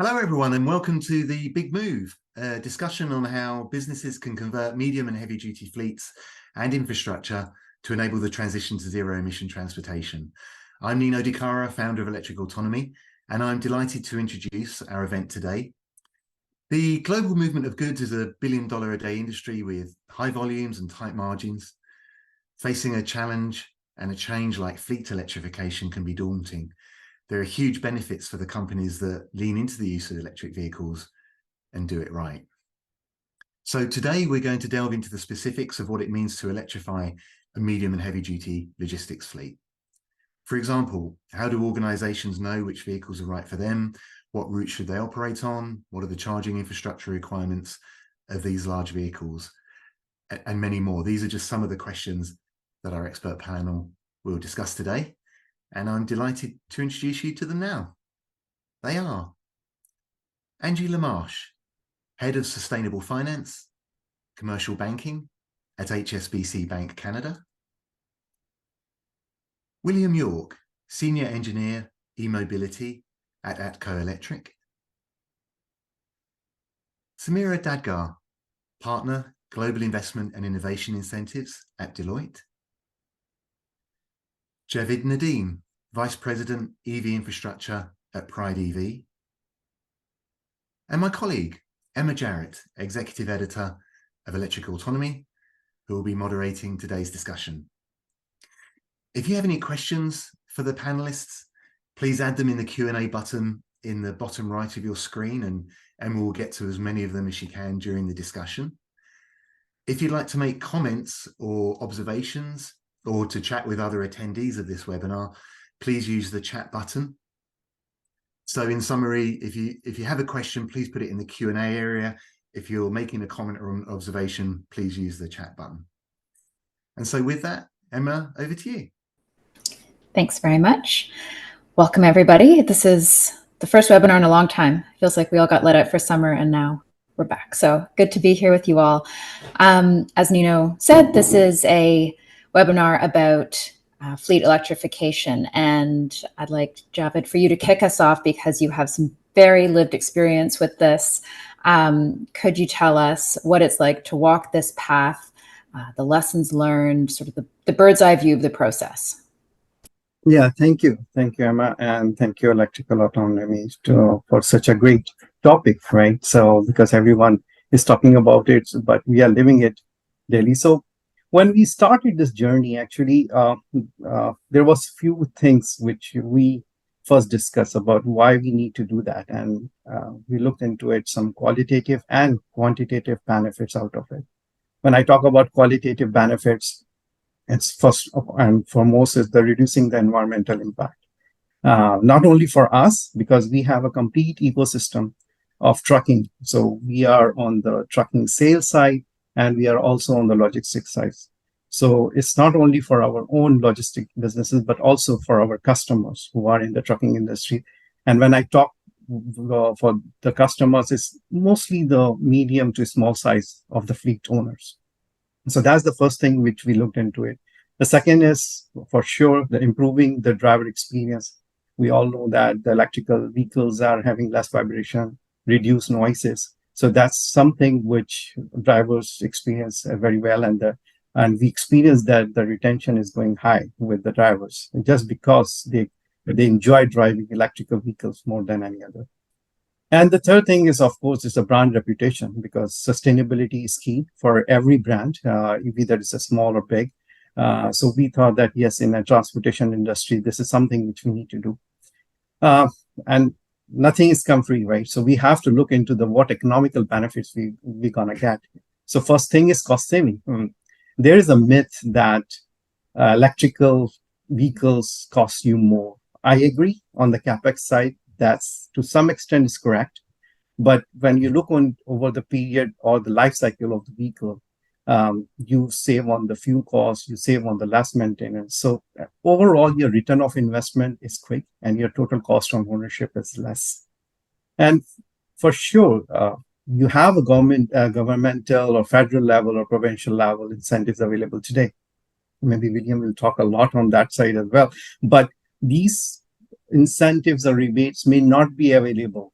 Hello, everyone, and welcome to The Big Move, a discussion on how businesses can convert medium and heavy-duty fleets and infrastructure to enable the transition to zero-emission transportation. I'm Nino Di Cara, founder of Electric Autonomy, and I'm delighted to introduce our event today. The global movement of goods is a billion-dollar-a-day industry with high volumes and tight margins. Facing a challenge and a change like fleet electrification can be daunting. There are huge benefits for the companies that lean into the use of electric vehicles and do it right. So today we're going to delve into the specifics of what it means to electrify a medium and heavy duty logistics fleet. For example, how do organizations know which vehicles are right for them? What routes should they operate on? What are the charging infrastructure requirements of these large vehicles? And many more. These are just some of the questions that our expert panel will discuss today. And I'm delighted to introduce you to them now. They are Angie Lamarche, Head of Sustainable Finance, Commercial Banking at HSBC Bank Canada. William York, Senior Engineer, E-Mobility at ATCO Electric. Samira Dadgar, Partner, Global Investment and Innovation Incentives at Deloitte. Javid Nadeem, Vice President, EV Infrastructure at Pride EV. And my colleague, Emma Jarrett, Executive Editor of Electric Autonomy, who will be moderating today's discussion. If you have any questions for the panelists, please add them in the Q&A button in the bottom right of your screen, and Emma will get to as many of them as she can during the discussion. If you'd like to make comments or observations, or to chat with other attendees of this webinar, please use the chat button. So in summary, if you have a question, please put it in the Q&A area. If you're making a comment or an observation, please use the chat button. And so with that, Emma, over to you. Thanks very much. Welcome, everybody. This is the first webinar in a long time. Feels like we all got let out for summer and now we're back. So good to be here with you all. As Nino said, this is a webinar about fleet electrification, and I'd like, Javid, for you to kick us off because you have some very lived experience with this. Could you tell us what it's like to walk this path, the lessons learned, sort of the bird's eye view of the process? Yeah, thank you, Emma, and thank you, Electrical Autonomy, for such a great topic, right? So because everyone is talking about it, but we are living it daily. So when we started this journey, actually, there was few things which we first discussed about why we need to do that. And we looked into it, some qualitative and quantitative benefits out of it. When I talk about qualitative benefits, it's first and foremost is the reducing the environmental impact. Not only for us, because we have a complete ecosystem of trucking. So we are on the trucking sales side, and we are also on the logistics side. So it's not only for our own logistic businesses, but also for our customers who are in the trucking industry. And when I talk for the customers, it's mostly the medium to small size of the fleet owners. So that's the first thing which we looked into it. The second is for sure the improving the driver experience. We all know that the electrical vehicles are having less vibration, reduced noises. So that's something which drivers experience very well, and we experience that the retention is going high with the drivers just because they enjoy driving electrical vehicles more than any other. And the third thing is, of course, is the brand reputation, because sustainability is key for every brand, whether it's a small or big. So we thought that, yes, in the transportation industry, this is something which we need to do. And nothing is come free, right? So we have to look into what economical benefits we're going to get. So first thing is cost saving. There is a myth that electrical vehicles cost you more. I agree on the CapEx side. That's to some extent is correct. But when you look over the period or the life cycle of the vehicle, you save on the fuel costs, you save on the less maintenance. So overall, your return of investment is quick and your total cost of ownership is less. And for sure, you have a governmental or federal level or provincial level incentives available today. Maybe William will talk a lot on that side as well. But these incentives or rebates may not be available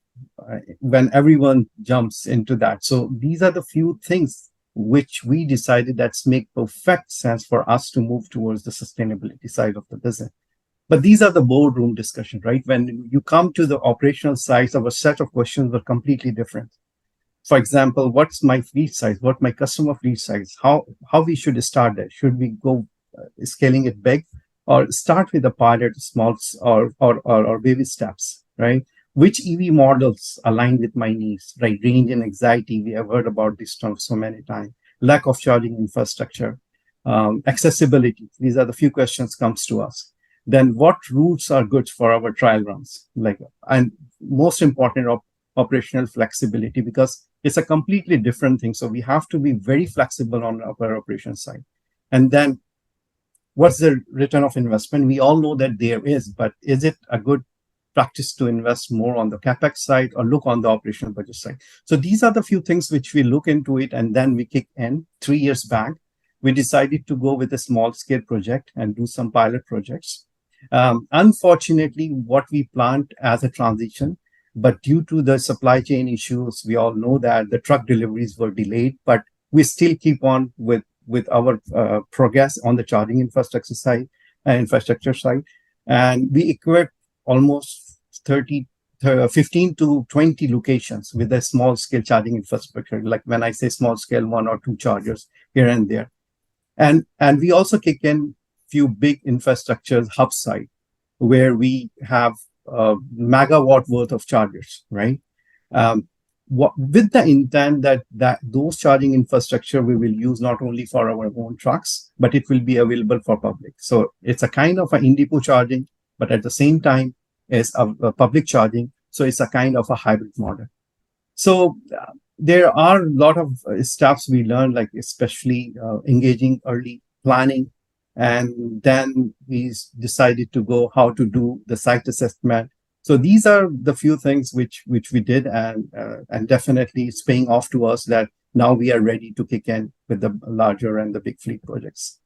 when everyone jumps into that. So these are the few things which we decided that's make perfect sense for us to move towards the sustainability side of the business. But these are the boardroom discussion, right? When you come to the operational side, our set of questions were completely different. For example, what's my fleet size? What my customer fleet size? How we should start that? Should we go scaling it big, or start with a pilot, small or baby steps, right? Which EV models align with my needs, right? Range and anxiety. We have heard about this term so many times. Lack of charging infrastructure, accessibility. These are the few questions comes to us. Then what routes are good for our trial runs? And most important, operational flexibility, because it's a completely different thing. So we have to be very flexible on our operation side. And then what's the return of investment? We all know that there is, but is it a good practice to invest more on the CapEx side or look on the operational budget side? So these are the few things which we look into it, and then we kick in. 3 years back, we decided to go with a small scale project and do some pilot projects. Unfortunately, what we planned as a transition, but due to the supply chain issues, we all know that the truck deliveries were delayed, but we still keep on with our progress on the charging infrastructure side, and we equipped almost 15 to 20 locations with a small scale charging infrastructure. Like when I say small scale, 1 or 2 chargers here and there, and we also kick in few big infrastructures hub site where we have megawatt worth of chargers, right? With the intent that those charging infrastructure we will use not only for our own trucks, but it will be available for public. So it's a kind of an in-depot charging, but at the same time is a public charging. So it's a kind of a hybrid model. So there are a lot of steps we learned, like especially engaging early planning. And then we decided to go how to do the site assessment. So these are the few things which we did, and definitely it's paying off to us that now we are ready to kick in with the larger and the big fleet projects.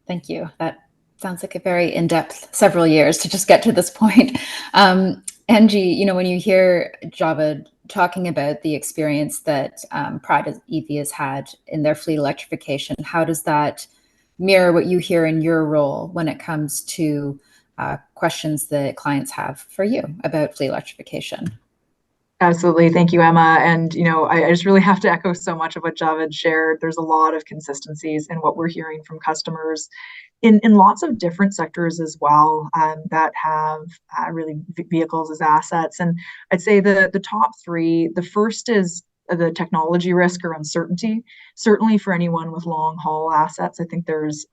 Thank you. That sounds like a very in-depth several years to just get to this point. Angie, when you hear Javed talking about the experience that Pride EV has had in their fleet electrification, how does that mirror what you hear in your role when it comes to questions that clients have for you about fleet electrification? Absolutely. Thank you, Emma. And, I just really have to echo so much of what Javed shared. There's a lot of consistencies in what we're hearing from customers in lots of different sectors as well, that have really vehicles as assets. And I'd say the top 3, the first is the technology risk or uncertainty. Certainly for anyone with long haul assets, I think there's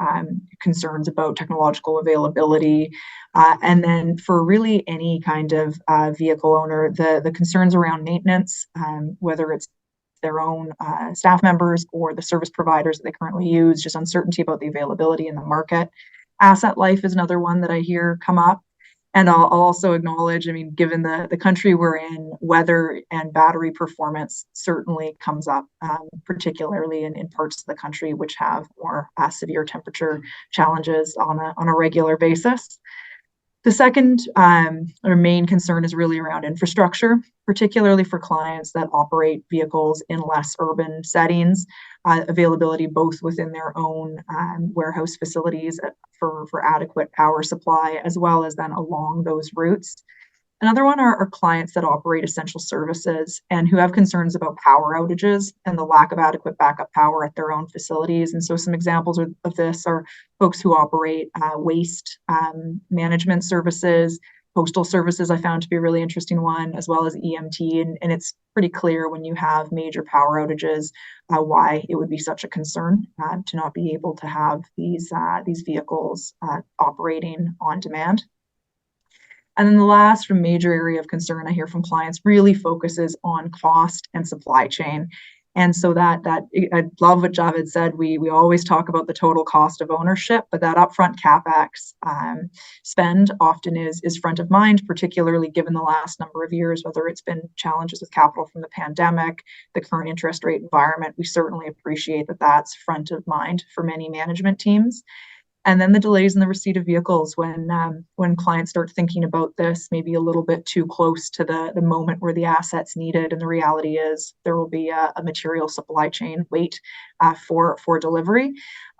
concerns about technological availability. And then for really any kind of vehicle owner, the concerns around maintenance, whether it's their own staff members or the service providers that they currently use, just uncertainty about the availability in the market. Asset life is another one that I hear come up. And I'll also acknowledge, given the country we're in, weather and battery performance certainly comes up, particularly in parts of the country which have more severe temperature challenges on a regular basis. The second or main concern is really around infrastructure, particularly for clients that operate vehicles in less urban settings, availability both within their own warehouse facilities for adequate power supply, as well as then along those routes. Another one are clients that operate essential services and who have concerns about power outages and the lack of adequate backup power at their own facilities. And so some examples of this are folks who operate waste management services, postal services I found to be a really interesting one, as well as EMT. And it's pretty clear when you have major power outages why it would be such a concern to not be able to have these vehicles operating on demand. And then the last major area of concern I hear from clients really focuses on cost and supply chain. And so that I love what Javed said. We always talk about the total cost of ownership, but that upfront CapEx spend often is front of mind, particularly given the last number of years, whether it's been challenges with capital from the pandemic, the current interest rate environment. We certainly appreciate that that's front of mind for many management teams. And then the delays in the receipt of vehicles when clients start thinking about this maybe a little bit too close to the moment where the asset's needed. And the reality is there will be a material supply chain wait for delivery.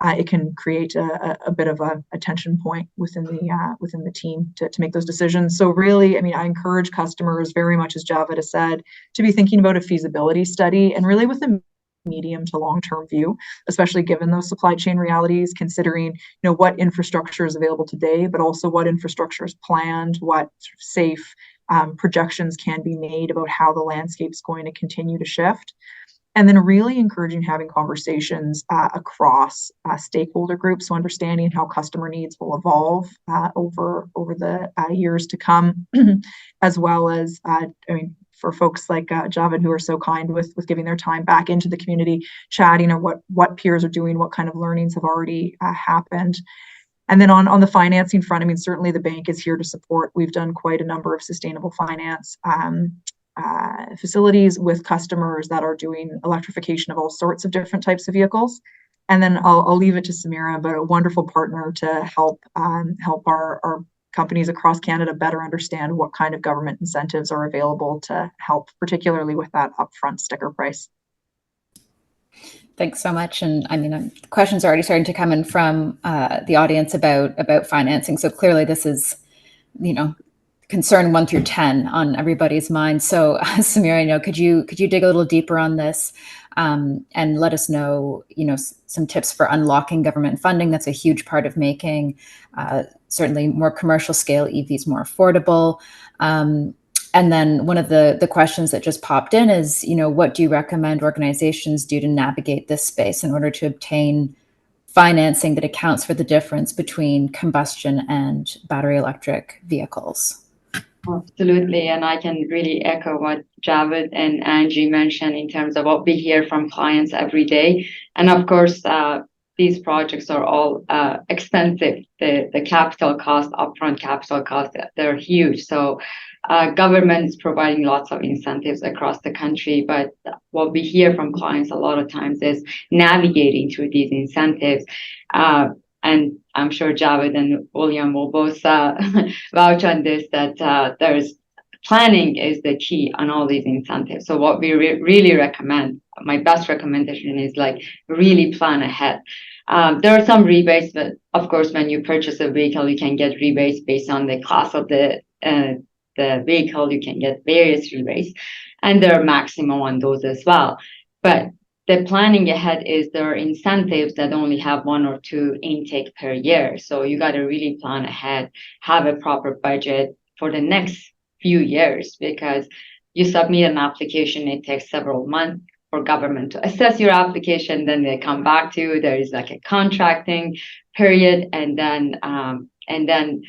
It can create a bit of a tension point within the team to make those decisions. So really, I mean, I encourage customers very much, as Javed has said, to be thinking about a feasibility study and really with a medium to long-term view, especially given those supply chain realities, considering what infrastructure is available today, but also what infrastructure is planned, what sort of safe projections can be made about how the landscape is going to continue to shift. And then really encouraging having conversations across stakeholder groups, so understanding how customer needs will evolve over the years to come, as well as, for folks like Javed, who are so kind with giving their time back into the community, chatting or what peers are doing, what kind of learnings have already happened. And then on the financing front, I mean, certainly the bank is here to support. We've done quite a number of sustainable finance facilities with customers that are doing electrification of all sorts of different types of vehicles. And then I'll leave it to Samira, but a wonderful partner to help our companies across Canada better understand what kind of government incentives are available to help, particularly with that upfront sticker price. Thanks so much. And I mean, questions are already starting to come in from the audience about financing. So clearly this is, concern 1 through 10 on everybody's mind. So Samira, could you dig a little deeper on this and let us know, some tips for unlocking government funding? That's a huge part of making certainly more commercial scale EVs more affordable. And then one of the questions that just popped in is, what do you recommend organizations do to navigate this space in order to obtain financing that accounts for the difference between combustion and battery electric vehicles? Absolutely. And I can really echo what Javed and Angie mentioned in terms of what we hear from clients every day. And of course, these projects are all expensive. The capital cost, upfront capital cost, they're huge. So government is providing lots of incentives across the country. But what we hear from clients a lot of times is navigating through these incentives. And I'm sure Javed and William will both vouch on this, that there's planning is the key on all these incentives. So what we really recommend, my best recommendation is really plan ahead. There are some rebates, but of course, when you purchase a vehicle, you can get rebates based on the class of the vehicle. You can get various rebates, and there are maximum on those as well. But the planning ahead is there are incentives that only have 1 or 2 intake per year. So you got to really plan ahead, have a proper budget for the next few years, because you submit an application, it takes several months for government to assess your application. Then they come back to you. There is a contracting period, and then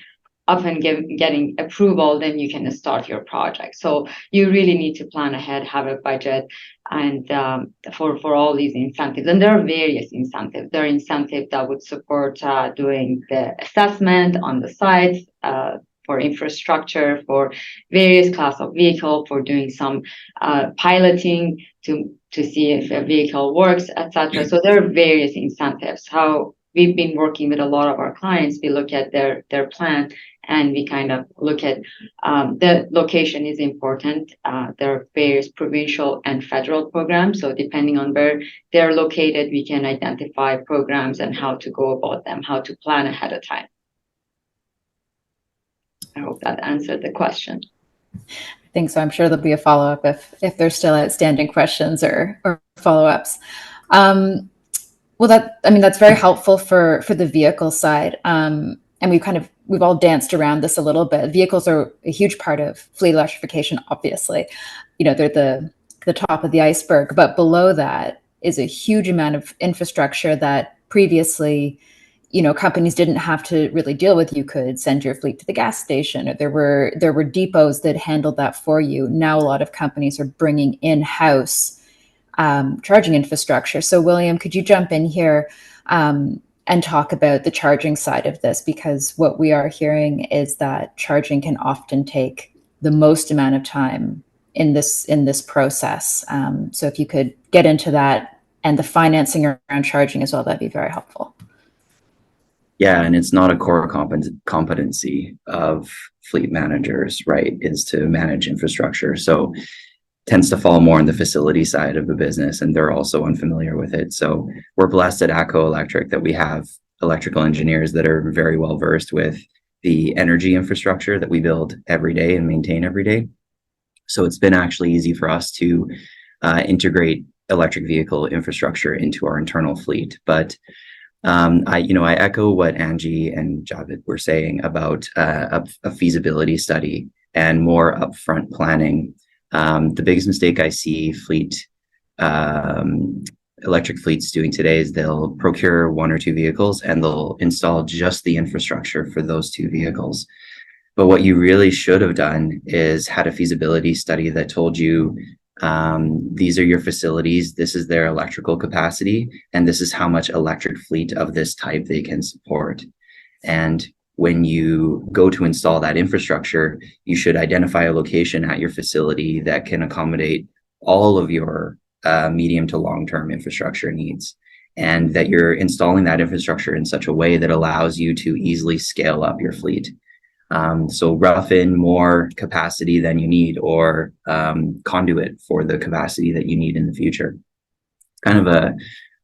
often getting approval, then you can start your project. So you really need to plan ahead, have a budget, and for all these incentives. And there are various incentives. There are incentives that would support doing the assessment on the sites, for infrastructure, for various class of vehicle, for doing some piloting to see if a vehicle works, etc. So there are various incentives. How we've been working with a lot of our clients, we look at their plan, and we kind of look at the location is important. There are various provincial and federal programs. So depending on where they're located, we can identify programs and how to go about them, how to plan ahead of time. I hope that answered the question. I think so. I'm sure there'll be a follow-up if there's still outstanding questions or follow-ups. Well, that's very helpful for the vehicle side. And we've all danced around this a little bit. Vehicles are a huge part of fleet electrification, obviously. They're the top of the iceberg, but below that is a huge amount of infrastructure that previously, companies didn't have to really deal with. You could send your fleet to the gas station, or there were depots that handled that for you. Now a lot of companies are bringing in-house charging infrastructure. So William, could you jump in here and talk about the charging side of this? Because what we are hearing is that charging can often take the most amount of time in this process. So if you could get into that and the financing around charging as well, that'd be very helpful. Yeah, and it's not a core competency of fleet managers, right, is to manage infrastructure. So tends to fall more on the facility side of the business, and they're also unfamiliar with it. So we're blessed at ATCO Electric that we have electrical engineers that are very well versed with the energy infrastructure that we build every day and maintain every day. So it's been actually easy for us to integrate electric vehicle infrastructure into our internal fleet. But I echo what Angie and Javed were saying about a feasibility study and more upfront planning. The biggest mistake I see electric fleets doing today is they'll procure 1 or 2 vehicles and they'll install just the infrastructure for those 2 vehicles. But what you really should have done is had a feasibility study that told you these are your facilities, this is their electrical capacity, and this is how much electric fleet of this type they can support. And when you go to install that infrastructure, you should identify a location at your facility that can accommodate all of your medium to long-term infrastructure needs, and that you're installing that infrastructure in such a way that allows you to easily scale up your fleet. So rough in more capacity than you need, or conduit for the capacity that you need in the future. Kind of a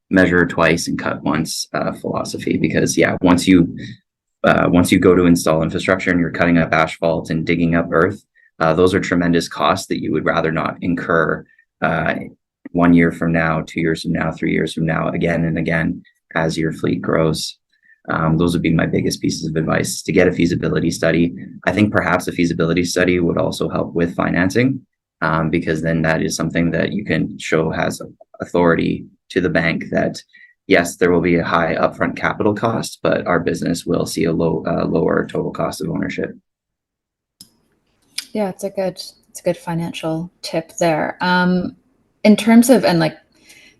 measure twice and cut once philosophy, because once you go to install infrastructure and you're cutting up asphalt and digging up earth, those are tremendous costs that you would rather not incur 1 year from now, 2 years from now, 3 years from now, again and again as your fleet grows. Those would be my biggest pieces of advice, to get a feasibility study. I think perhaps a feasibility study would also help with financing, because then that is something that you can show has authority to the bank that, yes, there will be a high upfront capital cost, but our business will see a lower total cost of ownership. Yeah, it's a good financial tip there. In terms of, and like,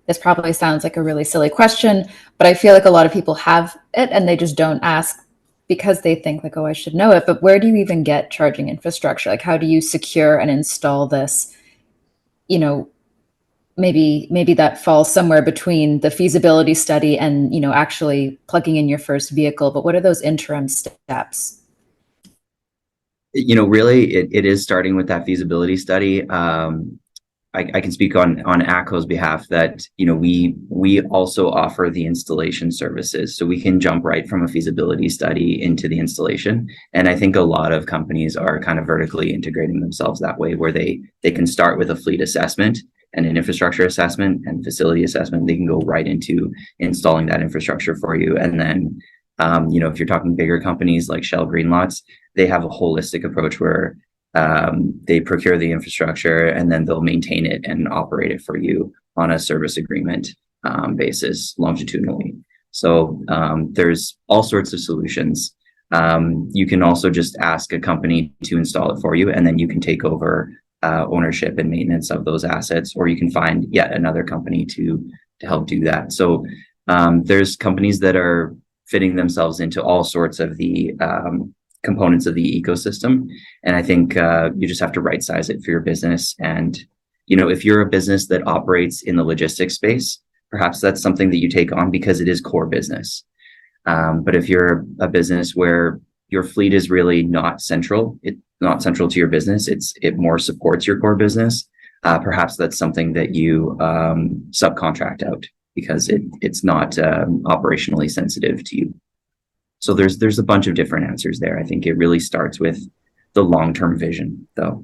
this probably sounds like a really silly question, but I feel like a lot of people have it and they just don't ask because they think like, oh, I should know it. But where do you even get charging infrastructure? Like, how do you secure and install this? You know, maybe that falls somewhere between the feasibility study and, you know, actually plugging in your first vehicle. But what are those interim steps? You know, really, it is starting with that feasibility study. I can speak on ATCO's behalf that, you know, we also offer the installation services, so we can jump right from a feasibility study into the installation. And I think a lot of companies are kind of vertically integrating themselves that way, where they can start with a fleet assessment and an infrastructure assessment and facility assessment. They can go right into installing that infrastructure for you. And then, you know, if you're talking bigger companies like Shell Greenlots, they have a holistic approach where they procure the infrastructure and then they'll maintain it and operate it for you on a service agreement basis longitudinally. So there's all sorts of solutions. You can also just ask a company to install it for you, and then you can take over ownership and maintenance of those assets, or you can find yet another company to help do that. So there's companies that are fitting themselves into all sorts of the components of the ecosystem. And I think you just have to right size it for your business. And, you know, if you're a business that operates in the logistics space, perhaps that's something that you take on because it is core business. But if you're a business where your fleet is really not central to your business, it more supports your core business, perhaps that's something that you subcontract out because it's not operationally sensitive to you. So there's a bunch of different answers there. I think it really starts with the long-term vision, though,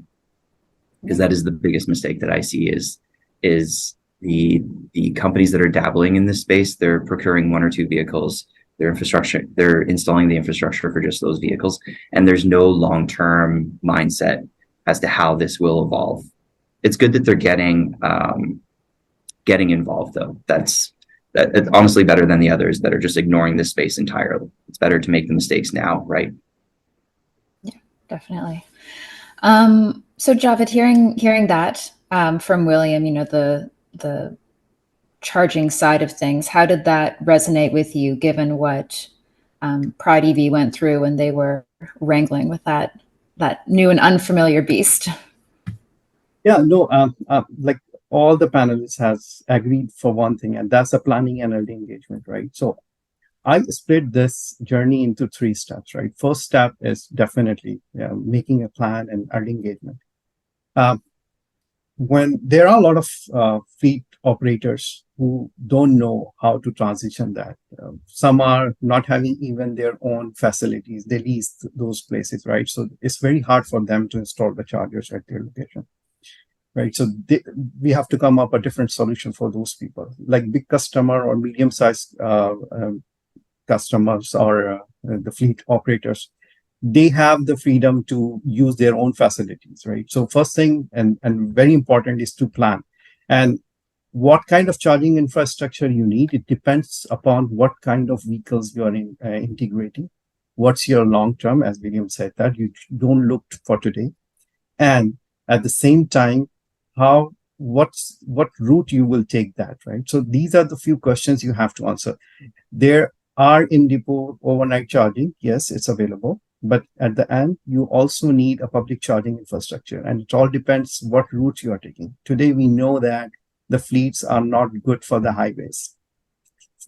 because that is the biggest mistake that I see is the companies that are dabbling in this space. They're procuring 1 or 2 vehicles, they're installing the infrastructure for just those vehicles, and there's no long-term mindset as to how this will evolve. It's good that they're getting involved, though. It's honestly better than the others that are just ignoring this space entirely. It's better to make the mistakes now, right? Yeah, definitely. So Javed, hearing that from William, you know, the charging side of things, how did that resonate with you, given what Pride EV went through when they were wrangling with that new and unfamiliar beast? Yeah, no, like all the panelists has agreed for one thing, and that's the planning and early engagement, right? So I split this journey into 3 steps, right? First step is definitely making a plan and early engagement. When there are a lot of fleet operators who don't know how to transition that. Some are not having even their own facilities. They lease those places, right? So it's very hard for them to install the chargers at their location, right? So we have to come up a different solution for those people, like big customer or medium-sized customers or the fleet operators. They have the freedom to use their own facilities, right? So first thing and very important is to plan. And what kind of charging infrastructure you need, it depends upon what kind of vehicles you are integrating. What's your long term, as William said, that you don't look for today. And at the same time, what route you will take that, right? So these are the few questions you have to answer. There are in-depot overnight charging. Yes, it's available. But at the end, you also need a public charging infrastructure. And it all depends what route you are taking. Today, we know that the fleets are not good for the highways.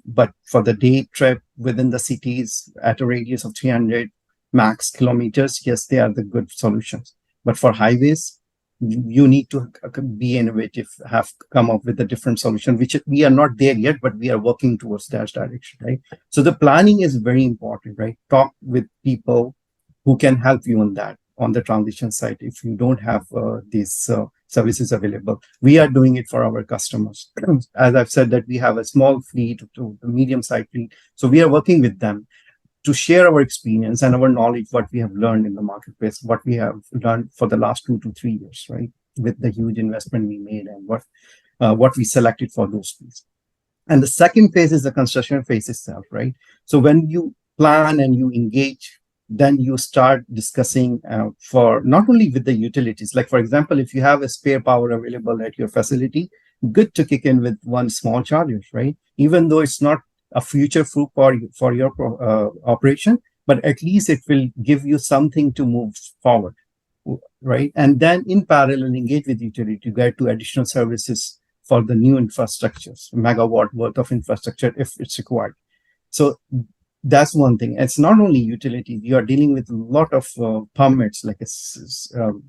But for the day trip within the cities at a radius of 300 max kilometers, yes, they are the good solutions. But for highways, you need to be innovative, have come up with a different solution, which we are not there yet, but we are working towards that direction, right? So the planning is very important, right? Talk with people who can help you on that, on the transition side, if you don't have these services available. We are doing it for our customers. As I've said, that we have a small fleet to a medium-sized fleet. So we are working with them to share our experience and our knowledge, what we have learned in the marketplace, what we have done for the last 2 to 3 years, right? With the huge investment we made and what we selected for those fleets. And the second phase is the construction phase itself, right? So when you plan and you engage, then you start discussing for not only with the utilities, like for example, if you have a spare power available at your facility, good to kick in with one small charger, right? Even though it's not a future proof for your operation, but at least it will give you something to move forward, right? And then in parallel, engage with utility to get to additional services for the new infrastructures, megawatt worth of infrastructure if it's required. So that's one thing. It's not only utilities. You are dealing with a lot of permits, like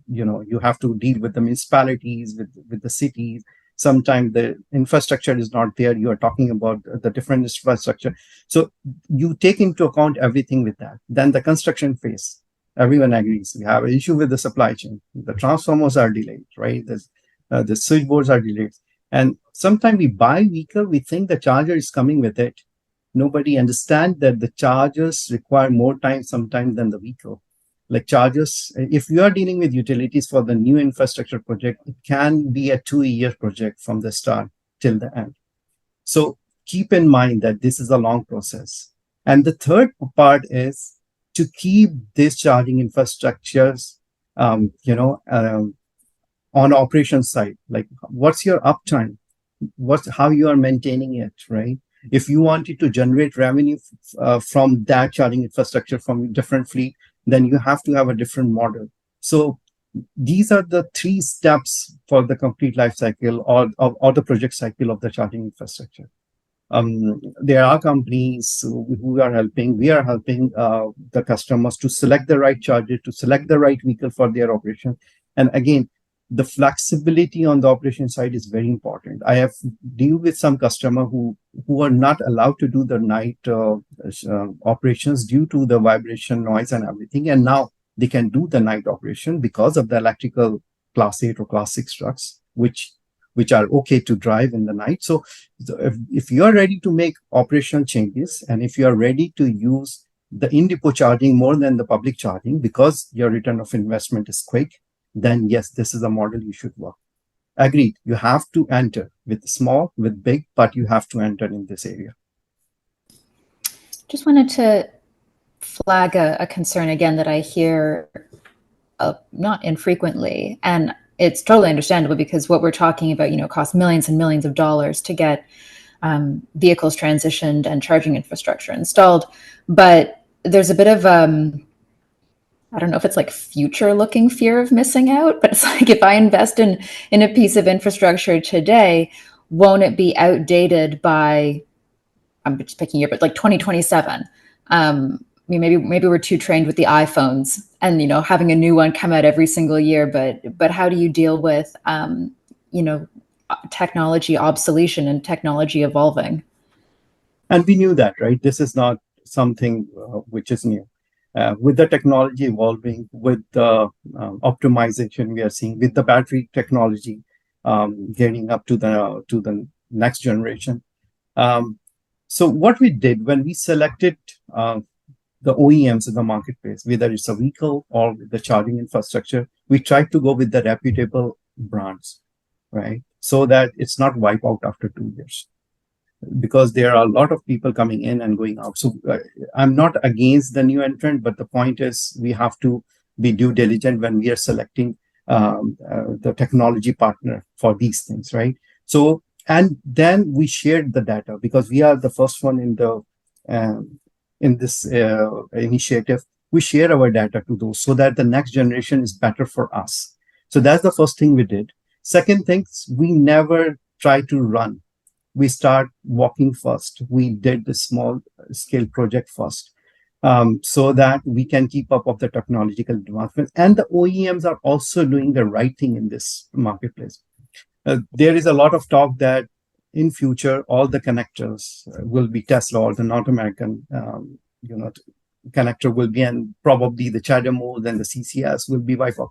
you have to deal with the municipalities, with the cities. Sometimes the infrastructure is not there. You are talking about the different infrastructure. So you take into account everything with that. Then the construction phase, everyone agrees. We have an issue with the supply chain. The transformers are delayed, right? The switchboards are delayed. And sometimes we buy a vehicle, we think the charger is coming with it. Nobody understands that the chargers require more time sometimes than the vehicle. Like chargers, if you are dealing with utilities for the new infrastructure project, it can be a 2-year project from the start till the end. So keep in mind that this is a long process. And the third part is to keep this charging infrastructures, on operations side. Like what's your uptime? How you are maintaining it, right? If you wanted to generate revenue from that charging infrastructure from different fleet, then you have to have a different model. So these are the 3 steps for the complete life cycle or the project cycle of the charging infrastructure. There are companies who are helping. We are helping the customers to select the right charger, to select the right vehicle for their operation. And again, the flexibility on the operation side is very important. I have deal with some customer who are not allowed to do the night operations due to the vibration, noise, and everything. And now they can do the night operation because of the electrical class 8 or class 6 trucks, which are okay to drive in the night. So if you are ready to make operational changes, and if you are ready to use the in-depot charging more than the public charging because your return of investment is quick, then yes, this is a model you should work. Agreed. You have to enter with small, with big, but you have to enter in this area. Just wanted to flag a concern again that I hear not infrequently, and it's totally understandable because what we're talking about, costs millions and millions of dollars to get vehicles transitioned and charging infrastructure installed. But there's a bit of I don't know if it's like future looking fear of missing out, but it's like if I invest in a piece of infrastructure today, won't it be outdated by I'm just picking here, but like 2027. I mean, maybe we're too trained with the iPhones and, you know, having a new one come out every single year, but how do you deal with, you know, technology obsolescence and technology evolving? And we knew that, right? This is not something which is new. With the technology evolving, with the optimization we are seeing, with the battery technology getting up to the next generation. So what we did when we selected the OEMs in the marketplace, whether it's a vehicle or the charging infrastructure, we tried to go with the reputable brands, right? So that it's not wiped out after 2 years. Because there are a lot of people coming in and going out. So I'm not against the new entrant, but the point is we have to be due diligent when we are selecting the technology partner for these things, right? So, and then we shared the data because we are the first one in this initiative. We share our data to those so that the next generation is better for us. So that's the first thing we did. Second thing, we never try to run. We start walking first. We did the small scale project first so that we can keep up of the technological advancement. And the OEMs are also doing the right thing in this marketplace. There is a lot of talk that in future, all the connectors will be Tesla or the North American, connector will be, and probably the CHAdeMO and the CCS will be wiped out.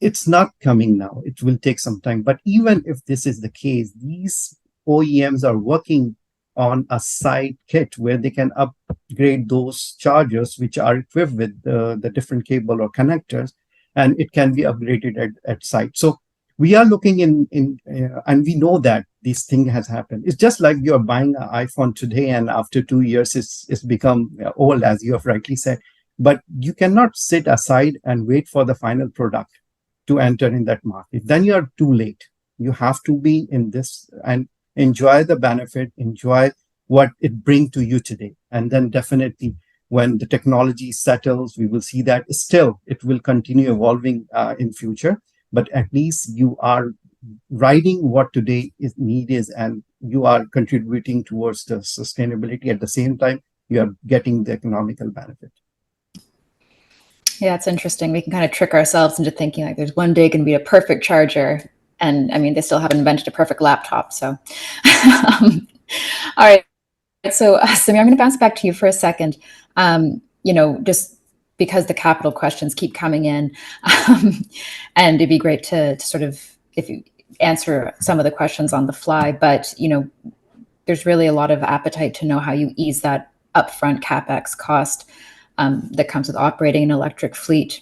It's not coming now. It will take some time. But even if this is the case, these OEMs are working on a side kit where they can upgrade those chargers, which are equipped with the different cable or connectors, and it can be upgraded at site. So we are looking and we know that this thing has happened. It's just like you're buying an iPhone today, and after 2 years, it's become old, as you have rightly said. But you cannot sit aside and wait for the final product to enter in that market. Then you are too late. You have to be in this and enjoy the benefit, enjoy what it brings to you today. And then definitely when the technology settles, we will see that still it will continue evolving in future. But at least you are riding what today is need is, and you are contributing towards the sustainability. At the same time, you are getting the economical benefit. Yeah, it's interesting. We can kind of trick ourselves into thinking like there's one day going to be a perfect charger. And I mean, they still haven't invented a perfect laptop. So, all right. So, Samir, I'm going to bounce back to you for a second. Just because the capital questions keep coming in, and it'd be great to sort of, if you answer some of the questions on the fly, but, there's really a lot of appetite to know how you ease that upfront CapEx cost that comes with operating an electric fleet.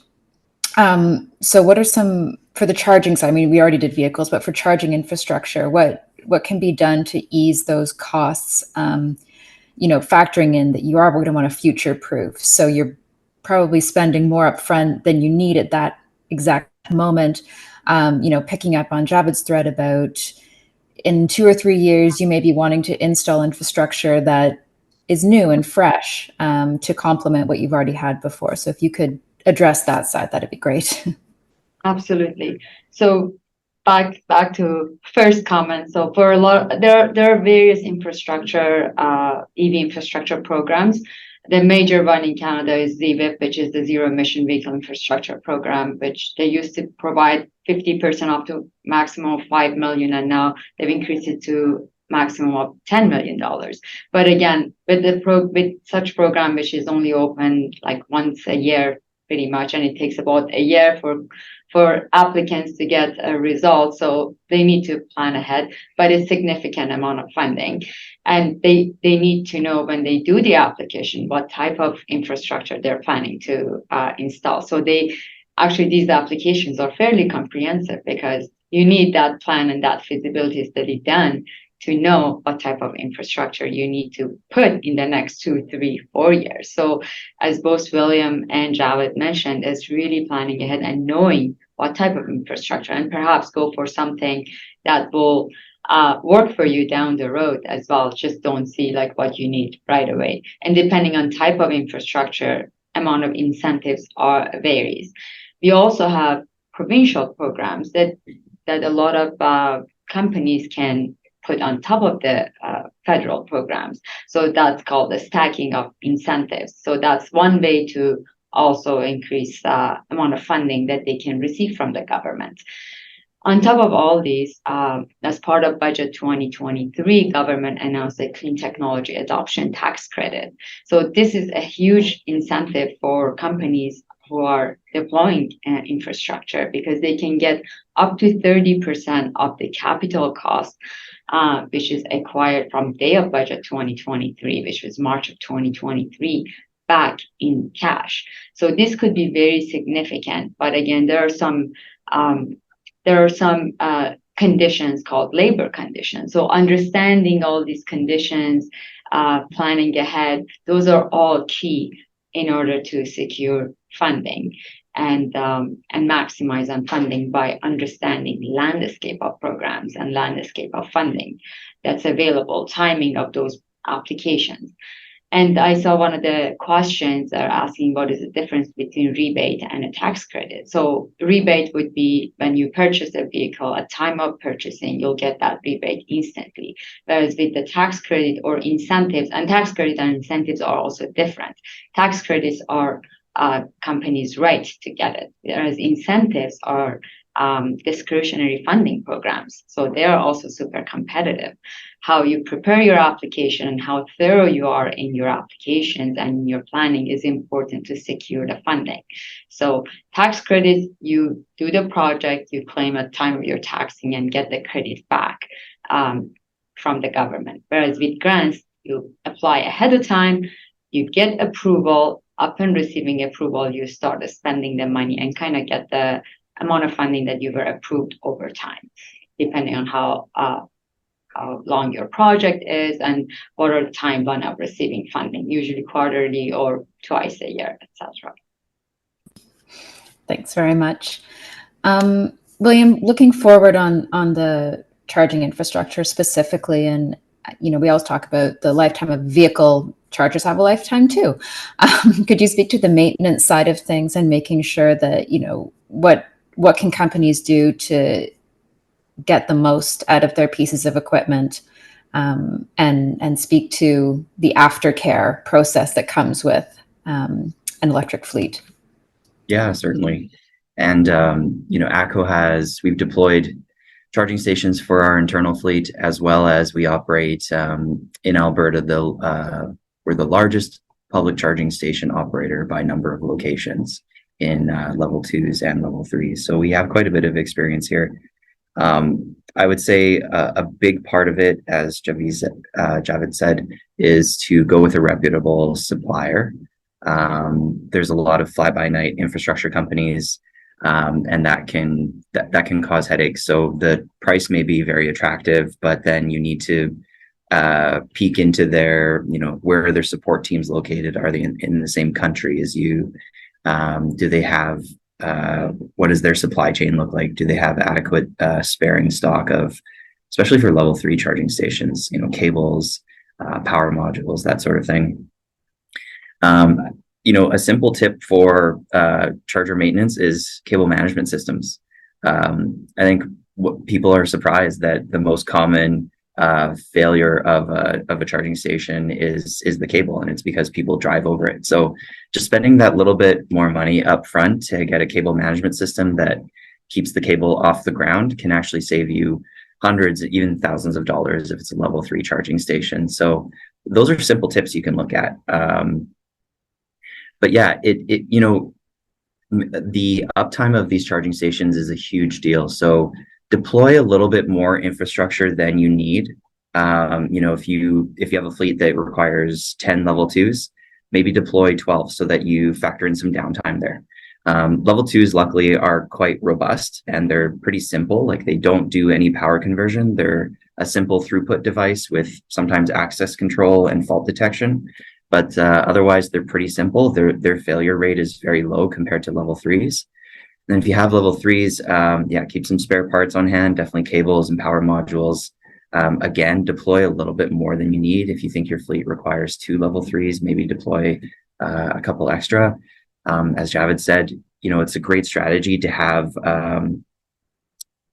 So what are some, for the charging side, I mean, we already did vehicles, but for charging infrastructure, what can be done to ease those costs, factoring in that you are going to want to future proof. So you're probably spending more upfront than you need at that exact moment. Picking up on Javad's thread about in 2 or 3 years, you may be wanting to install infrastructure that is new and fresh to complement what you've already had before. So if you could address that side, that'd be great. Absolutely. So back to first comment. So for a lot, there are various infrastructure, EV infrastructure programs. The major one in Canada is ZVIP, which is the Zero Emission Vehicle Infrastructure Program, which they used to provide 50% up to maximum of $5 million, and now they've increased it to maximum of $10 million. But again, with such program, which is only open like once a year, pretty much, and it takes about a year for applicants to get a result. So they need to plan ahead, but it's significant amount of funding. And they need to know when they do the application, what type of infrastructure they're planning to install. So these applications are fairly comprehensive because you need that plan and that feasibility study done to know what type of infrastructure you need to put in the next 2, 3, 4 years. So as both William and Javad mentioned, is really planning ahead and knowing what type of infrastructure, and perhaps go for something that will work for you down the road as well. Just don't see like what you need right away. And depending on type of infrastructure, amount of incentives varies. We also have provincial programs that a lot of companies can put on top of the federal programs. So that's called the stacking of incentives. So that's one way to also increase the amount of funding that they can receive from the government. On top of all these, as part of Budget 2023, government announced a clean technology adoption tax credit. So this is a huge incentive for companies who are deploying infrastructure, because they can get up to 30% of the capital cost, which is acquired from day of Budget 2023, which was March of 2023, back in cash. So this could be very significant. But again, there are some conditions called labor conditions. So understanding all these conditions, planning ahead, those are all key in order to secure funding and maximize on funding by understanding the landscape of programs and landscape of funding that's available, timing of those applications. And I saw one of the questions are asking what is the difference between rebate and a tax credit. So rebate would be when you purchase a vehicle at time of purchasing, you'll get that rebate instantly. Whereas with the tax credit or incentives, and tax credit and incentives are also different. Tax credits are companies' right to get it, whereas incentives are discretionary funding programs. So they are also super competitive. How you prepare your application and how thorough you are in your applications and in your planning is important to secure the funding. So tax credits, you do the project, you claim at time of your taxing and get the credit back from the government. Whereas with grants, you apply ahead of time, you get approval. Upon receiving approval, you start spending the money and kind of get the amount of funding that you were approved over time, depending on how long your project is and what are the timeline of receiving funding, usually quarterly or twice a year, etc. Thanks very much. William, looking forward on the charging infrastructure specifically, and we always talk about the lifetime of vehicle. Chargers have a lifetime too. Could you speak to the maintenance side of things and making sure that, what can companies do to get the most out of their pieces of equipment, and speak to the aftercare process that comes with an electric fleet? Yeah, certainly. And, ATCO we've deployed charging stations for our internal fleet, as well as we operate in Alberta. We're the largest public charging station operator by number of locations in level 2s and level 3s. So we have quite a bit of experience here. I would say a big part of it, as Javed said, is to go with a reputable supplier. There's a lot of fly-by-night infrastructure companies, and that can cause headaches. So the price may be very attractive, but then you need to peek into their, where are their support teams located? Are they in the same country as you? Do they have, what does their supply chain look like? Do they have adequate sparing stock of, especially for level 3 charging stations, cables, power modules, that sort of thing. A simple tip for charger maintenance is cable management systems. I think what people are surprised that the most common failure of a charging station is the cable, and it's because people drive over it. So just spending that little bit more money up front to get a cable management system that keeps the cable off the ground can actually save you hundreds, even thousands of dollars if it's a level 3 charging station. So those are simple tips you can look at. But yeah, the uptime of these charging stations is a huge deal. So deploy a little bit more infrastructure than you need. If you have a fleet that requires 10 level 2s, maybe deploy 12 so that you factor in some downtime there. Level 2s luckily are quite robust and they're pretty simple. Like, they don't do any power conversion. They're a simple throughput device with sometimes access control and fault detection. But otherwise, they're pretty simple. Their failure rate is very low compared to level 3s. And if you have level 3s, keep some spare parts on hand, definitely cables and power modules. Again, deploy a little bit more than you need. If you think your fleet requires 2 level 3s, maybe deploy a couple extra. As Javed said, it's a great strategy to have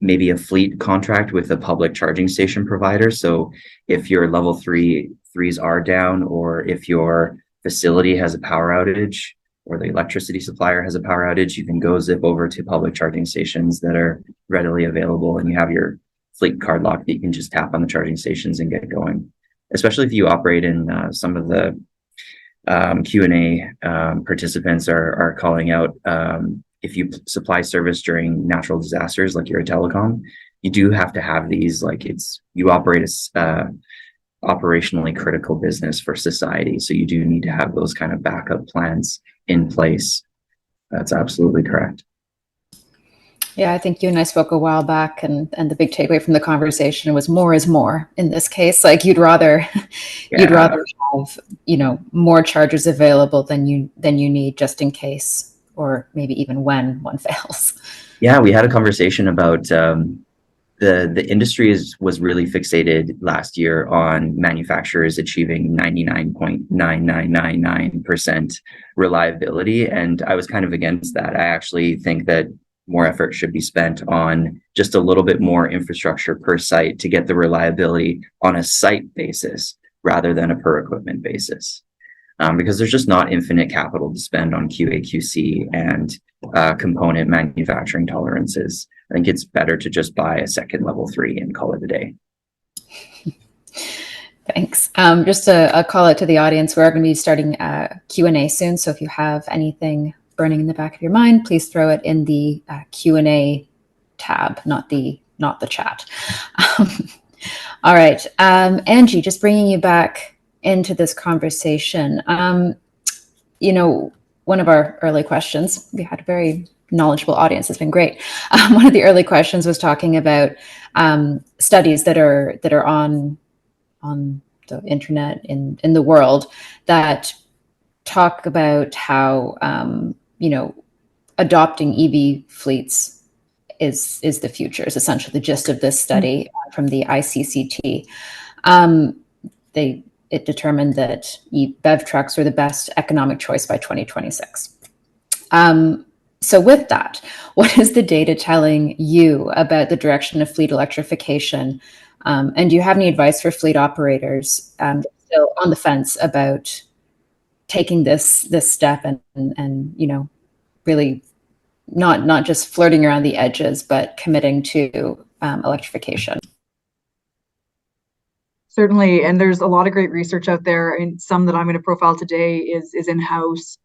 maybe a fleet contract with a public charging station provider. So if your level threes are down, or if your facility has a power outage, or the electricity supplier has a power outage, you can go zip over to public charging stations that are readily available, and you have your fleet card lock that you can just tap on the charging stations and get going. Especially if you operate in some of the Q&A participants are calling out, if you supply service during natural disasters, like you're a telecom, you do have to have these, like you operate as operationally critical business for society. So you do need to have those kind of backup plans in place. That's absolutely correct. Yeah, I think you and I spoke a while back, and the big takeaway from the conversation was more is more in this case. Like you'd rather have, more chargers available than you need, just in case, or maybe even when one fails. Yeah, we had a conversation about the industry was really fixated last year on manufacturers achieving 99.9999% reliability, and I was kind of against that. I actually think that more effort should be spent on just a little bit more infrastructure per site to get the reliability on a site basis rather than a per equipment basis, because there's just not infinite capital to spend on QA/QC and component manufacturing tolerances. I think it's better to just buy a second level 3 and call it a day. Thanks. Just a call out to the audience. We're going to be starting Q&A soon. So if you have anything burning in the back of your mind, please throw it in the Q&A tab, not the chat. All right. Angie, just bringing you back into this conversation. One of our early questions, we had a very knowledgeable audience. It's been great. One of the early questions was talking about studies that are on the internet in the world that talk about how adopting EV fleets is the future. Is essentially the gist of this study from the ICCT. It determined that BEV trucks are the best economic choice by 2026. So with that, what is the data telling you about the direction of fleet electrification? And do you have any advice for fleet operators still on the fence about taking this step and really not just flirting around the edges, but committing to electrification? Certainly, and there's a lot of great research out there, and some that I'm going to profile today is in-house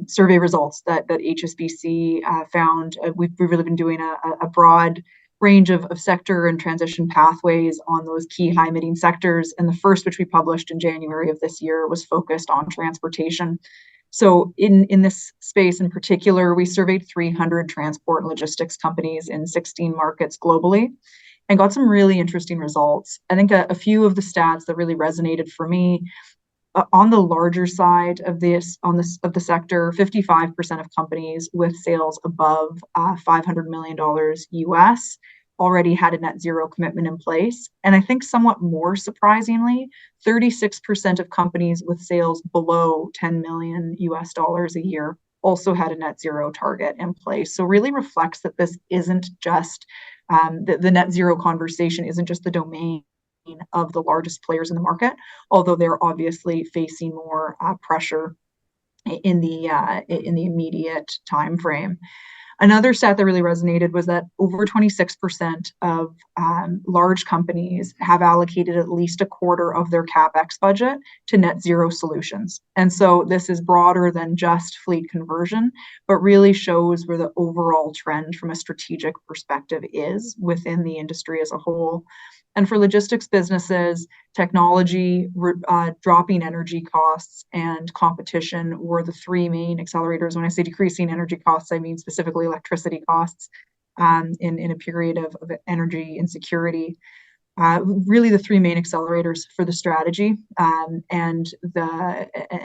survey results that HSBC found. We've really been doing a broad range of sector and transition pathways on those key high-emitting sectors, and the first, which we published in January of this year, was focused on transportation. So in this space in particular, we surveyed 300 transport and logistics companies in 16 markets globally, and got some really interesting results. I think a few of the stats that really resonated for me, on the larger side of the sector, 55% of companies with sales above $500 million US already had a net zero commitment in place. And I think somewhat more surprisingly, 36% of companies with sales below $10 million US dollars a year also had a net zero target in place. So really reflects that this isn't just the net zero conversation isn't just the domain of the largest players in the market, although they're obviously facing more pressure in the immediate time frame. Another stat that really resonated was that over 26% of large companies have allocated at least a quarter of their CapEx budget to net zero solutions. And so this is broader than just fleet conversion, but really shows where the overall trend from a strategic perspective is within the industry as a whole. And for logistics businesses, technology, dropping energy costs, and competition were the three main accelerators. When I say decreasing energy costs, I mean specifically electricity costs in a period of energy insecurity. Really the three main accelerators for the strategy, and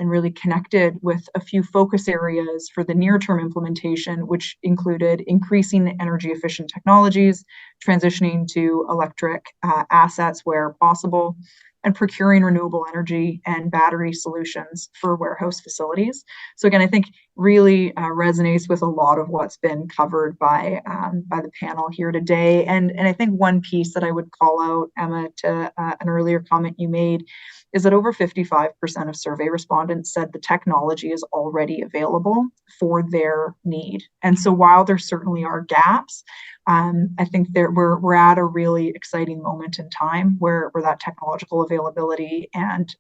really connected with a few focus areas for the near-term implementation, which included increasing energy efficient technologies, transitioning to electric assets where possible, and procuring renewable energy and battery solutions for warehouse facilities. So again, I think really resonates with a lot of what's been covered by the panel here today. And I think one piece that I would call out, Emma, to an earlier comment you made, is that over 55% of survey respondents said the technology is already available for their need. And so while there certainly are gaps, I think we're at a really exciting moment in time where that technological availability and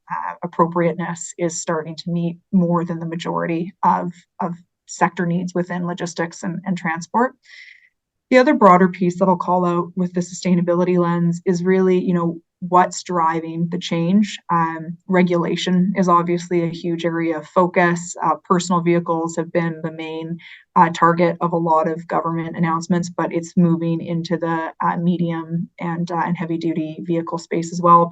appropriateness is starting to meet more than the majority of sector needs within logistics and transport. The other broader piece that I'll call out with the sustainability lens is really, what's driving the change. Regulation is obviously a huge area of focus. Personal vehicles have been the main target of a lot of government announcements, but it's moving into the medium and heavy duty vehicle space as well.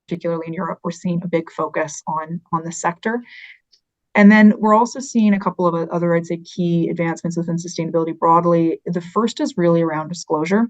Particularly in Europe, we're seeing a big focus on the sector. And then we're also seeing a couple of other, I'd say, key advancements within sustainability broadly. The first is really around disclosure.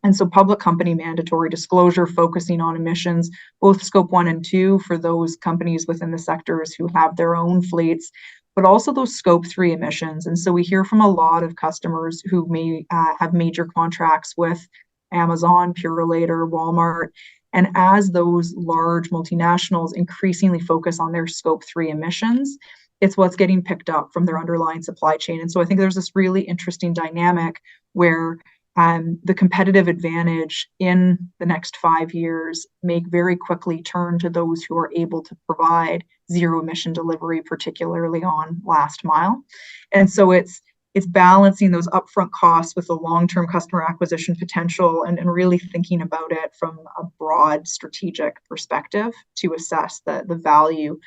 And so public company mandatory disclosure focusing on emissions, both scope 1 and 2 for those companies within the sectors who have their own fleets, but also those scope 3 emissions. And so we hear from a lot of customers who may have major contracts with Amazon, Purolator, Walmart. And as those large multinationals increasingly focus on their scope 3 emissions, it's what's getting picked up from their underlying supply chain. And so I think there's this really interesting dynamic where the competitive advantage in the next 5 years may very quickly turn to those who are able to provide zero emission delivery, particularly on last mile. And so it's balancing those upfront costs with the long-term customer acquisition potential and really thinking about it from a broad strategic perspective to assess the value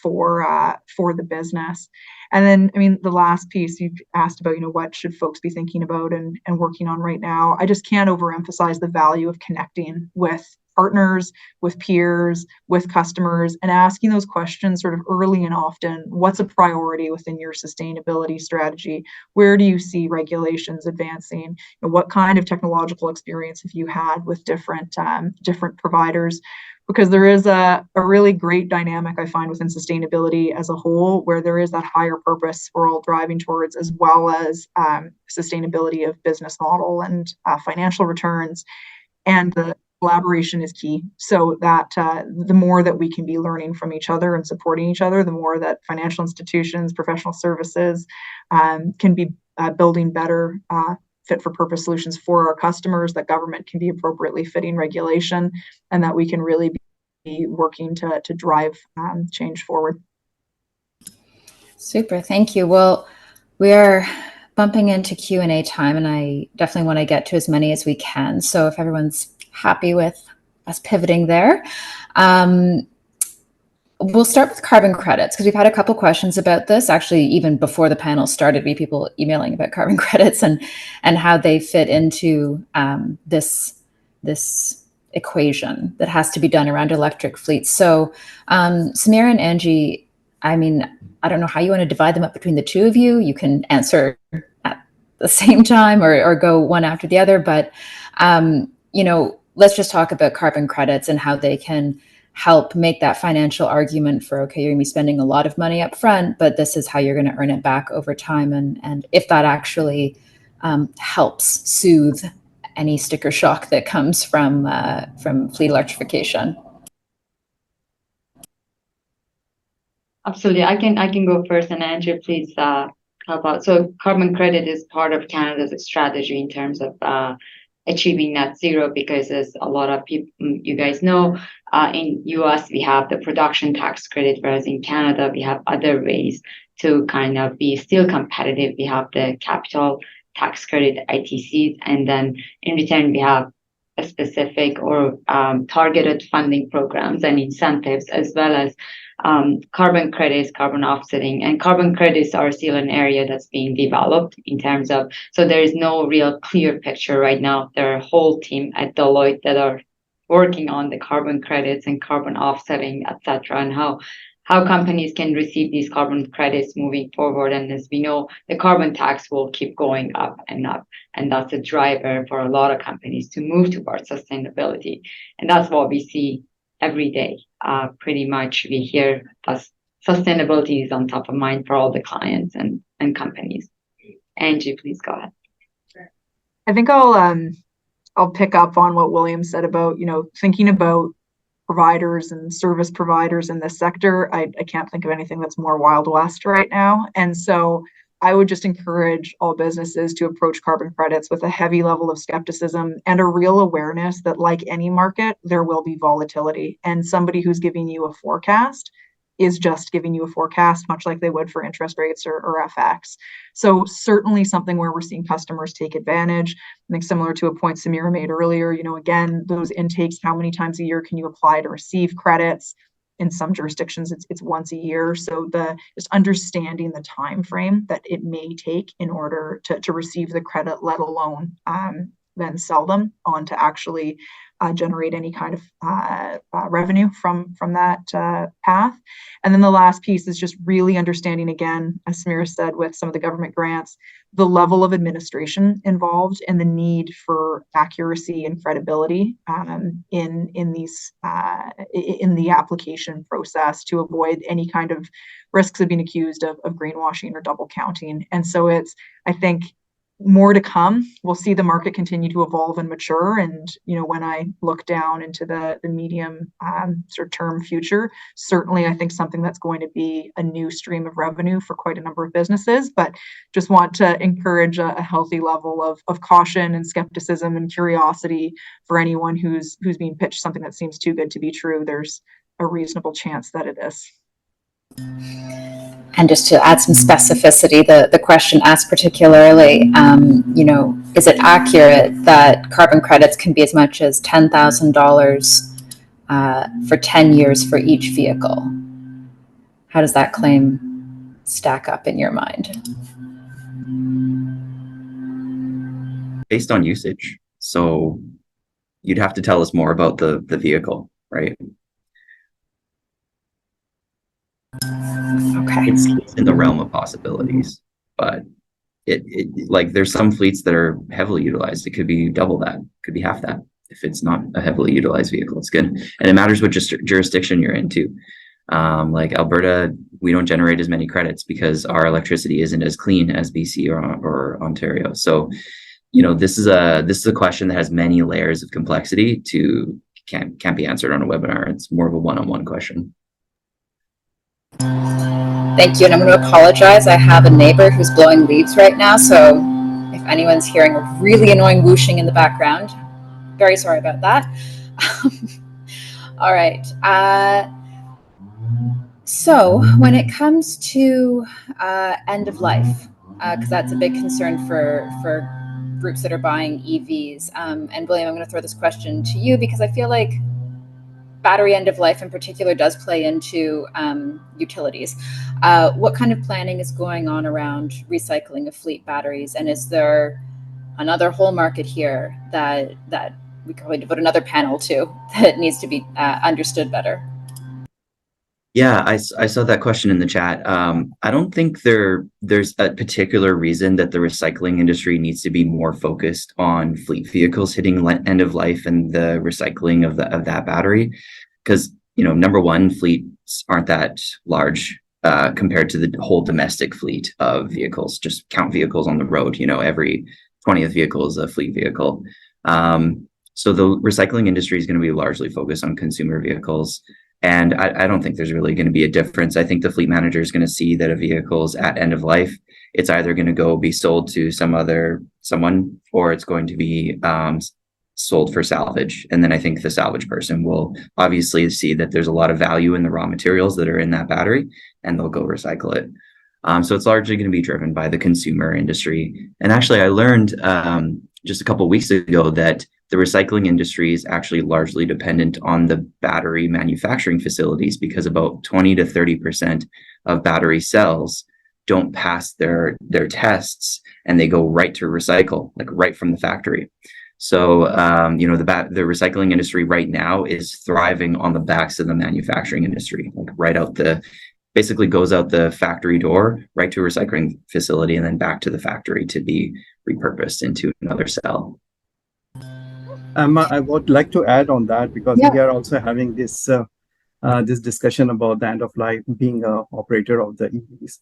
for the business. And then, the last piece you asked about, what should folks be thinking about and working on right now? I just can't overemphasize the value of connecting with partners, with peers, with customers, and asking those questions sort of early and often. What's a priority within your sustainability strategy? Where do you see regulations advancing? What kind of technological experience have you had with different providers? Because there is a really great dynamic I find within sustainability as a whole, where there is that higher purpose we're all driving towards, as well as sustainability of business model and financial returns. And the collaboration is key. So that the more that we can be learning from each other and supporting each other, the more that financial institutions, professional services can be building better fit for purpose solutions for our customers, that government can be appropriately fitting regulation, and that we can really be working to drive change forward. Super, thank you. Well, we are bumping into Q&A time, and I definitely want to get to as many as we can. So if everyone's happy with us pivoting there, we'll start with carbon credits, because we've had a couple questions about this. Actually, even before the panel started, we had people emailing about carbon credits and how they fit into this equation that has to be done around electric fleets. So Samira and Angie, I don't know how you want to divide them up between the two of you. You can answer at the same time or go one after the other, but let's just talk about carbon credits and how they can help make that financial argument for, okay, you're gonna be spending a lot of money up front, but this is how you're gonna earn it back over time. And if that actually helps soothe any sticker shock that comes from fleet electrification. Absolutely, I can go first, and Andrew, please help out. So carbon credit is part of Canada's strategy in terms of achieving net zero, because as a lot of people, you guys know, in US we have the production tax credit, whereas in Canada we have other ways to kind of be still competitive. We have the capital tax credit, ITCs, and then in return we have a specific or targeted funding programs and incentives, as well as carbon credits, carbon offsetting. And carbon credits are still an area that's being developed in terms of, so there is no real clear picture right now. There are a whole team at Deloitte that are working on the carbon credits and carbon offsetting, etc., and how companies can receive these carbon credits moving forward. And as we know, the carbon tax will keep going up, and that's a driver for a lot of companies to move towards sustainability. And that's what we see every day. Pretty much we hear that's sustainability is on top of mind for all the clients and companies. Angie, please go ahead. I think I'll pick up on what William said about, thinking about providers and service providers in this sector. I can't think of anything that's more Wild West right now. And so I would just encourage all businesses to approach carbon credits with a heavy level of skepticism and a real awareness that, like any market, there will be volatility. And somebody who's giving you a forecast is just giving you a forecast, much like they would for interest rates or FX. So certainly something where we're seeing customers take advantage. I think similar to a point Samira made earlier, again, those intakes, how many times a year can you apply to receive credits? In some jurisdictions, it's once a year. So just understanding the time frame that it may take in order to receive the credit, let alone then sell them on to actually generate any kind of revenue from that path. And then the last piece is just really understanding, again, as Samira said, with some of the government grants, the level of administration involved and the need for accuracy and credibility in the application process to avoid any kind of risks of being accused of greenwashing or double counting. And so I think, more to come. We'll see the market continue to evolve and mature. And, when I look down into the medium sort of term future, certainly I think something that's going to be a new stream of revenue for quite a number of businesses, but just want to encourage a healthy level of caution and skepticism and curiosity for anyone who's being pitched something that seems too good to be true. There's a reasonable chance that it is. And just to add some specificity, the question asked particularly, is it accurate that carbon credits can be as much as $10,000 for 10 years for each vehicle? How does that claim stack up in your mind? Based on usage. So you'd have to tell us more about the vehicle, right? Okay. It's in the realm of possibilities, but it like there's some fleets that are heavily utilized. It could be double that, could be half that. If it's not a heavily utilized vehicle, it's good. And it matters what jurisdiction you're in too. Like Alberta, we don't generate as many credits because our electricity isn't as clean as BC or Ontario. So, this is a question that has many layers of complexity can't be answered on a webinar. It's more of a one-on-one question. Thank you, and I'm going to apologize. I have a neighbor who's blowing leaves right now, so if anyone's hearing a really annoying whooshing in the background, very sorry about that. All right. So when it comes to end of life, because that's a big concern for groups that are buying EVs, and William, I'm going to throw this question to you because I feel like battery end of life in particular does play into utilities. What kind of planning is going on around recycling of fleet batteries? And is there another whole market here that we could probably devote another panel to that needs to be understood better? Yeah, I saw that question in the chat. I don't think there's a particular reason that the recycling industry needs to be more focused on fleet vehicles hitting end of life and the recycling of that battery, because number one, fleets aren't that large compared to the whole domestic fleet of vehicles. Just count vehicles on the road. Every 20th vehicle is a fleet vehicle. So the recycling industry is going to be largely focused on consumer vehicles. And I don't think there's really going to be a difference. I think the fleet manager is going to see that a vehicle's at end of life. It's either going to go be sold to someone, or it's going to be sold for salvage. And then I think the salvage person will obviously see that there's a lot of value in the raw materials that are in that battery, and they'll go recycle it. So it's largely going to be driven by the consumer industry. And actually, I learned just a couple of weeks ago that the recycling industry is actually largely dependent on the battery manufacturing facilities, because about 20 to 30% of battery cells don't pass their tests and they go right to recycle, like right from the factory. So, the recycling industry right now is thriving on the backs of the manufacturing industry, like basically goes out the factory door, right to a recycling facility, and then back to the factory to be repurposed into another cell. I would like to add on that, because we are also having this this discussion about the end of life being an operator of the EVs.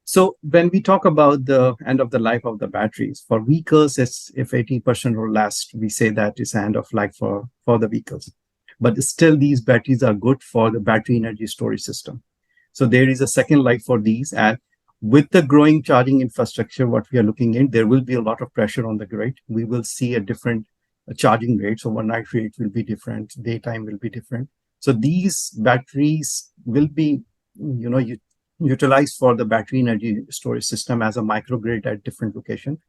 So when we talk about the end of the life of the batteries, for vehicles, it's if 80% or less, we say that it's end of life for the vehicles. But still, these batteries are good for the battery energy storage system. So there is a second life for these. And with the growing charging infrastructure, what we are looking in, there will be a lot of pressure on the grid. We will see a different charging rates. Overnight rate will be different. Daytime will be different. So these batteries will be, utilized for the battery energy storage system as a microgrid at different locations.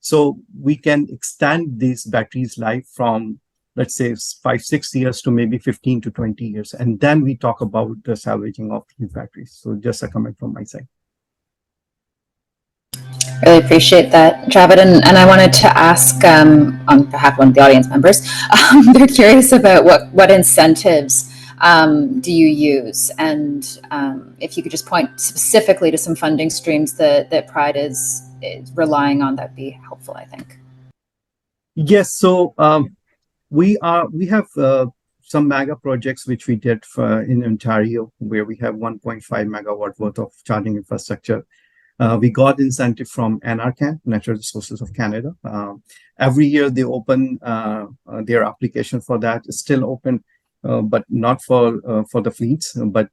So we can extend these batteries' life from, let's say, 5-6 years to maybe 15 to 20 years. And then we talk about the salvaging of these batteries. So just a comment from my side. Really appreciate that, Javed. And I wanted to ask, on behalf of one of the audience members, they're curious about what incentives do you use? And if you could just point specifically to some funding streams that Pride is relying on, that'd be helpful, I think. Yes, so we have some mega projects which we did in Ontario, where we have 1.5 megawatt worth of charging infrastructure. We got incentive from NRCan, Natural Resources of Canada. Every year they open their application for that. It's still open, but not for the fleets, but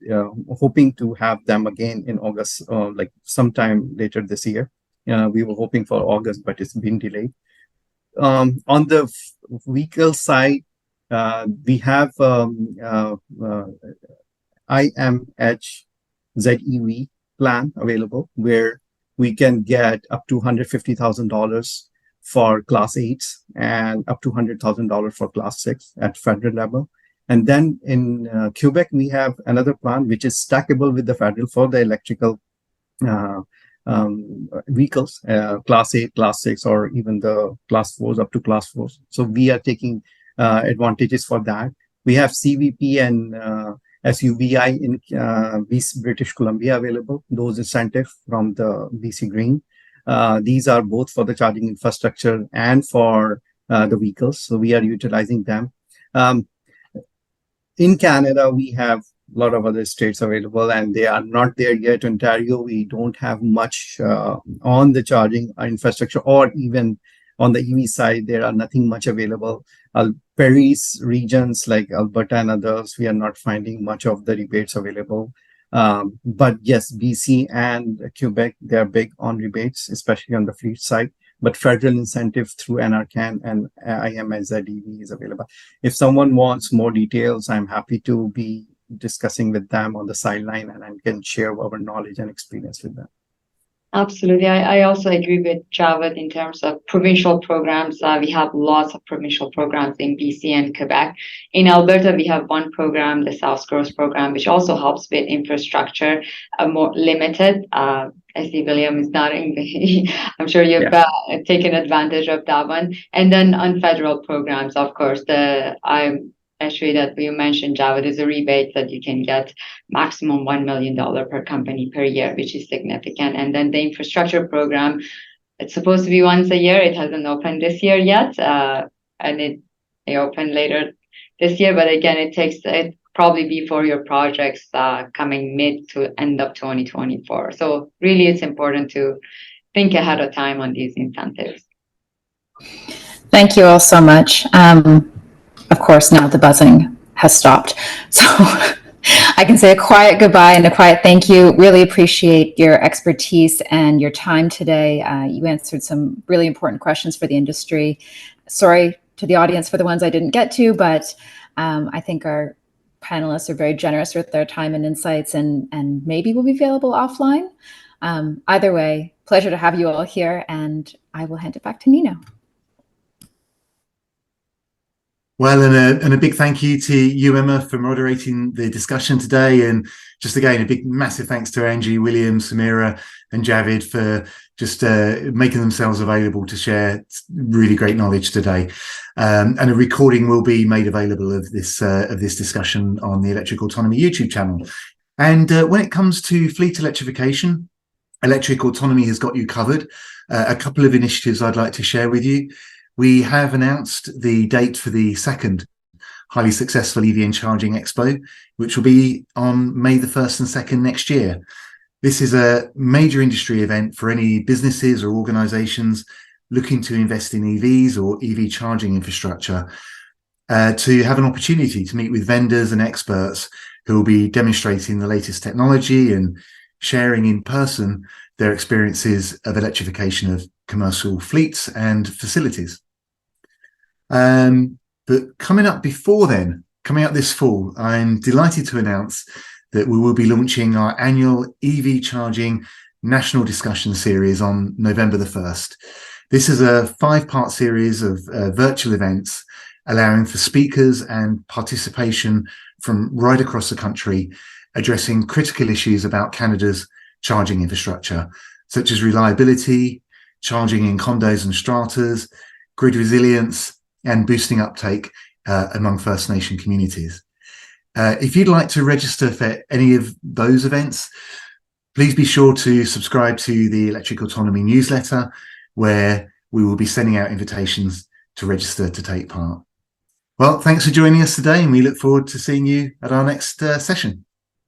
hoping to have them again in August, like sometime later this year. We were hoping for August, but it's been delayed. On the vehicle side, we have IMH ZEV plan available, where we can get up to $150,000 for Class 8s and up to $100,000 for Class 6 at federal level. And then in Quebec, we have another plan which is stackable with the federal for the electrical vehicles, Class 8, Class 6, or even the Class 4s up to Class 4s. So we are taking advantages for that. We have CVP and SUVI in British Columbia available, those incentives from the BC Green. These are both for the charging infrastructure and for the vehicles. So we are utilizing them. In Canada, we have a lot of other states available, and they are not there yet. Ontario, we don't have much on the charging infrastructure, or even on the EV side, there are nothing much available. Paris regions like Alberta and others, we are not finding much of the rebates available. But yes, BC and Quebec, they are big on rebates, especially on the fleet side. But federal incentive through NRCan and IMSZEV is available. If someone wants more details, I'm happy to be discussing with them on the sideline, and I can share our knowledge and experience with them. Absolutely. I also agree with Javed in terms of provincial programs. We have lots of provincial programs in BC and Quebec. In Alberta, we have one program, the South Growth program, which also helps with infrastructure, more limited. I see William is nodding. I'm sure you've taken advantage of that one. And then on federal programs, of course, actually that you mentioned, Javed, is a rebate that you can get maximum $1 million per company per year, which is significant. And then the infrastructure program, it's supposed to be once a year. It hasn't opened this year yet, and it may open later this year. But again, it probably be for your projects coming mid to end of 2024. So really, it's important to think ahead of time on these incentives. Thank you all so much. Of course, now the buzzing has stopped. So I can say a quiet goodbye and a quiet thank you. Really appreciate your expertise and your time today. You answered some really important questions for the industry. Sorry to the audience for the ones I didn't get to, but I think our panelists are very generous with their time and insights, and maybe will be available offline. Either way, pleasure to have you all here, and I will hand it back to Nino. Well, and a big thank you to you, Emma, for moderating the discussion today. And just again, a big, massive thanks to Angie, William, Samira, and Javed for just making themselves available to share really great knowledge today. And a recording will be made available of this discussion on the Electric Autonomy YouTube channel. And when it comes to fleet electrification, Electric Autonomy has got you covered. A couple of initiatives I'd like to share with you. We have announced the date for the second highly successful EV and Charging Expo, which will be on May the 1st and 2nd next year. This is a major industry event for any businesses or organizations looking to invest in EVs or EV charging infrastructure, to have an opportunity to meet with vendors and experts who will be demonstrating the latest technology and sharing in person their experiences of electrification of commercial fleets and facilities. But coming up this fall, I'm delighted to announce that we will be launching our annual EV Charging National Discussion Series on November the 1st. This is a 5-part series of virtual events allowing for speakers and participation from right across the country, addressing critical issues about Canada's charging infrastructure, such as reliability, charging in condos and stratas, grid resilience, and boosting uptake among First Nation communities. If you'd like to register for any of those events, please be sure to subscribe to the Electric Autonomy newsletter, where we will be sending out invitations to register to take part. Well, thanks for joining us today, and we look forward to seeing you at our next session.